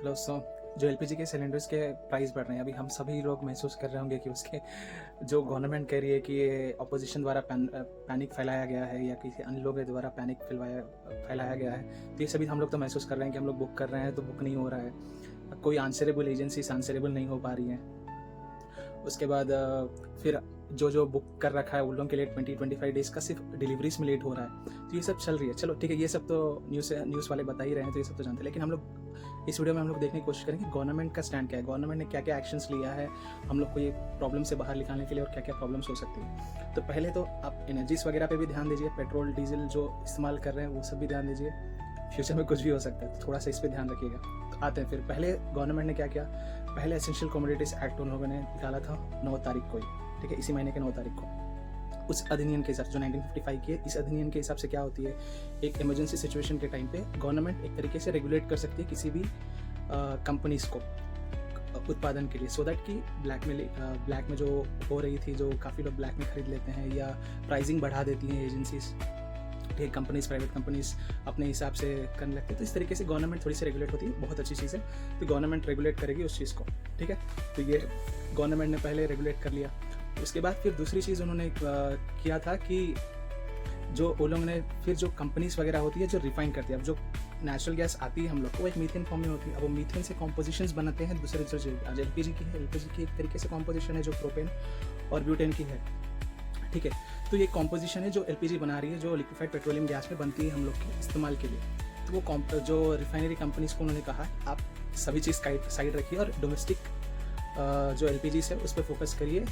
दोस्तों, जो एलपीजी के सिलेंडर्स के प्राइस बढ़ रहे हैं, अभी हम सभी लोग महसूस कर रहे होंगे कि उसके जो गवर्नमेंट कह रही है कि ये अपोजिशन द्वारा पैनिक फैलाया गया है या किसी अन्य लोगों के द्वारा पैनिक फैलाया गया है। तो ये सभी हम लोग तो महसूस कर रहे हैं कि हम लोग बुक कर रहे हैं तो बुक नहीं हो रहा है, कोई आंसरेबल एजेंसीज आंसरेबल नहीं हो पा रही हैं। उसके बाद फिर जो बुक कर रखा है उन लोगों के लिए 20-25 डेज़ का सिर्फ डिलीवरीज में लेट हो रहा है। तो ये सब चल रही है। चलो ठीक है, ये सब तो न्यूज़ वाले बता ही रहे हैं, तो ये सब तो जानते हैं। लेकिन हम लोग इस वीडियो में हम लोग देखने की कोशिश करेंगे गवर्नमेंट का स्टैंड क्या है, गवर्नमेंट ने क्या क्या एक्शंस लिया है हम लोग को ये प्रॉब्लम से बाहर निकालने के लिए, और क्या क्या प्रॉब्लम्स हो सकती है। तो पहले तो आप एनर्जीज वगैरह पे भी ध्यान दीजिए, पेट्रोल डीजल जो इस्तेमाल कर रहे हैं वो सब भी ध्यान दीजिए। फ्यूचर में कुछ भी हो सकता है, तो थोड़ा सा इस पर ध्यान रखिएगा। तो आते हैं फिर, पहले गवर्नमेंट ने क्या किया। पहले एसेंशियल कमोडिटीज़ एक्ट उन लोगों ने निकाला था 9 तारीख को ही, ठीक है, इसी महीने के 9 तारीख को। उस अधिनियम के हिसाब से जो 1955 की है, इस अधिनियम के हिसाब से क्या होती है, एक इमरजेंसी सिचुएशन के टाइम पे गवर्नमेंट एक तरीके से रेगुलेट कर सकती है किसी भी कंपनीज को उत्पादन के लिए, सो दैट कि ब्लैक में जो हो रही थी, जो काफ़ी लोग ब्लैक में खरीद लेते हैं या प्राइसिंग बढ़ा देती हैं एजेंसीज, ठीक कंपनीज, प्राइवेट कंपनीज अपने हिसाब से करने लगती है। तो इस तरीके से गवर्नमेंट थोड़ी सी रेगुलेट होती है, बहुत अच्छी चीज़ है। तो गवर्नमेंट रेगुलेट करेगी उस चीज़ को, ठीक है। तो ये गवर्नमेंट ने पहले रेगुलेट कर लिया। उसके बाद फिर दूसरी चीज़ उन्होंने किया था कि जो वो लोगों ने फिर जो कंपनीज वगैरह होती है जो रिफाइन करती है, अब जो नेचुरल गैस आती है हम लोग को, वो एक मीथेन फॉर्म में होती है। अब वो मीथेन से कॉम्पोजिशंस बनाते हैं दूसरे आज एलपीजी की है, एलपीजी की एक तरीके से कॉम्पोजिशन है जो प्रोपेन और ब्यूटेन की है, ठीक है। तो ये कॉम्पोजिशन है जो एलपीजी बना रही है, जो लिक्विफाइड पेट्रोलियम गैस में बनती है हम लोग के इस्तेमाल के लिए। तो वो जो रिफाइनरी कंपनीज को उन्होंने कहा आप सभी चीज़ साइड रखिए और डोमेस्टिक जो एलपीजी है उस पर फोकस करिए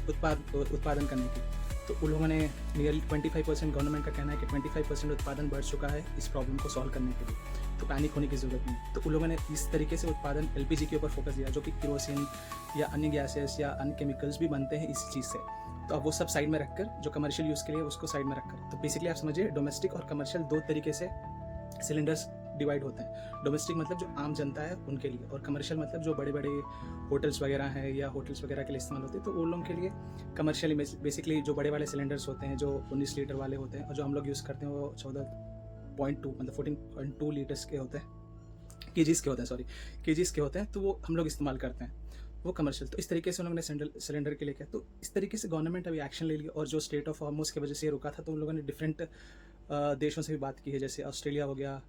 उत्पादन करने की। तो उन लोगों ने नियरली 25%, गवर्नमेंट का कहना है कि 25% उत्पादन बढ़ चुका है इस प्रॉब्लम को सॉल्व करने के लिए, तो पैनिक होने की ज़रूरत नहीं। तो उन लोगों ने इस तरीके से उत्पादन एलपीजी के ऊपर फोकस दिया, जो कि केरोसिन या अन्य गैसेस या अन्य केमिकल्स भी बनते हैं इस चीज़ से। तो अब वो सब साइड में रखकर, जो कमर्शियल यूज़ के लिए उसको साइड में रखकर, तो बेसिकली आप समझिए डोमेस्टिक और कमर्शियल दो तरीके से सिलेंडर्स डिवाइड होते हैं। डोमेस्टिक मतलब जो आम जनता है उनके लिए, और कमर्शियल मतलब जो बड़े बड़े होटल्स वगैरह हैं या होटल्स वगैरह के लिए इस्तेमाल होते हैं, तो उन लोगों के लिए कमर्शियली बेसिकली जो बड़े वाले सिलेंडर्स होते हैं जो 19 लीटर वाले होते हैं, और जो हम लोग यूज़ करते हैं वो 14.2 मतलब 14.2 लीटर्स के होते हैं, केजीज़ के होते हैं, तो वो हम लोग इस्तेमाल करते हैं, वो कमर्शियल। तो इस तरीके से उन्होंने सिलेंडर के लिए किया। तो इस तरीके से गवर्नमेंट अभी एक्शन ले लिया, और जो स्टेट ऑफ हॉर्मुज़ की वजह से ये रुका था, तो उन लोगों ने डिफरेंट देशों से भी बात की है, जैसे ऑस्ट्रेलिया हो गया,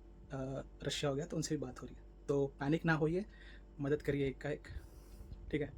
रशिया हो गया, तो उनसे भी बात हो रही है। तो पैनिक ना होइए, मदद करिए एक का एक, ठीक है।